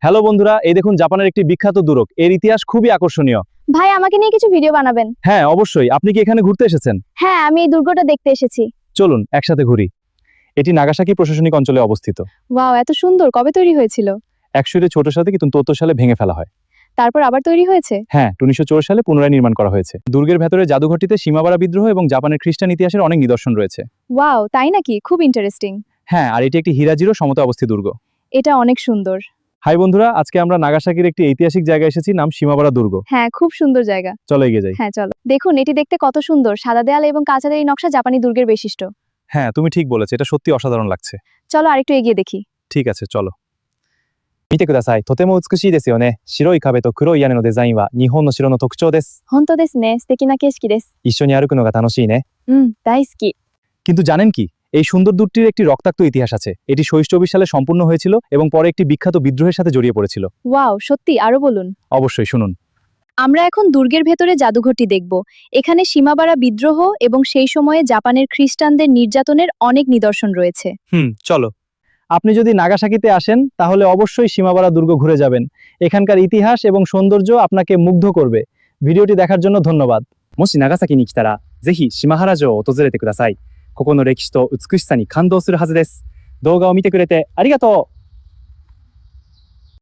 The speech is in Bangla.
হ্যালো বন্ধুরা, এই দেখুন জাপানের একটি বিখ্যাত দুর্গ। এর ইতিহাস খুবই আকর্ষণীয়। ভাই আমাকে নিয়ে কিছু ভিডিও বানাবেন। হ্যাঁ অবশ্যই। আপনি কি এখানে ঘুরতে এসেছেন? হ্যাঁ, আমি এই দুর্গটা দেখতে এসেছি। চলুন একসাথে ঘুরি। এটি নাগাসাকি প্রশাসনিক অঞ্চলে অবস্থিত। ওয়াও, এত সুন্দর! কবে তৈরি হয়েছিল? 1974 সালে কিন্তু 1974 সালে ভেঙে ফেলা হয়। তারপর আবার তৈরি হয়েছে? হ্যাঁ, 1904 সালে পুনরায় নির্মাণ করা হয়েছে। দুর্গের ভেতরে জাদুঘরটিতে সীমাবাড়া বিদ্রোহ এবং জাপানের খ্রিস্টান ইতিহাসের অনেক নিদর্শন রয়েছে। ওয়াও, তাই নাকি? খুব ইন্টারেস্টিং। হ্যাঁ, আর এটি একটি হিরাজিরো সমতলে অবস্থিত দুর্গ। এটা অনেক সুন্দর। হাই বন্ধুরা, আজকে আমরা নাগাসাকির একটি ঐতিহাসিক জায়গায় এসেছি, নাম সীমাবাড়া দুর্গ। হ্যাঁ, খুব সুন্দর জায়গা। চলো এগিয়ে যাই। হ্যাঁ চলো। দেখুন এটি দেখতে কত সুন্দর, সাদা দেয়াল এবং কাঁচা এই নকশা জাপানি দুর্গের বৈশিষ্ট্য। হ্যাঁ, তুমি ঠিক বলেছো, এটা সত্যি অসাধারণ লাগছে। চলো আরেকটু এগিয়ে দেখি। ঠিক আছে, চলো। 見てください。とても美しいですよね。白い壁と黒い屋根のデザインは日本の城の特徴です。本当ですね。素敵な景色です。一緒に歩くのが楽しいね。大好き。কিন্তু জানেন কি, এই সুন্দর দুর্গটির একটি রক্তাক্ত ইতিহাস আছে। এটি 1924 সালে সম্পূর্ণ হয়েছিল এবং পরে একটি বিখ্যাত বিদ্রোহের সাথে জড়িয়ে পড়েছিল। ওয়াও, সত্যি? আরো বলুন। অবশ্যই, শুনুন। আমরা এখন দুর্গের ভেতরে জাদুঘরটি দেখব। এখানে সীমাবাড়া বিদ্রোহ এবং সেই সময়ে জাপানের খ্রিস্টানদের নির্যাতনের অনেক নিদর্শন রয়েছে। চলো। আপনি যদি নাগাসাকিতে আসেন তাহলে অবশ্যই সীমাবাড়া দুর্গ ঘুরে যাবেন। এখানকার ইতিহাস এবং সৌন্দর্য আপনাকে মুগ্ধ করবে। ভিডিওটি দেখার জন্য ধন্যবাদ। もし長崎に来たらぜひ島原城を訪れてください。ここの歴史と美しさに感動するはずです。動画を見てくれてありがとう。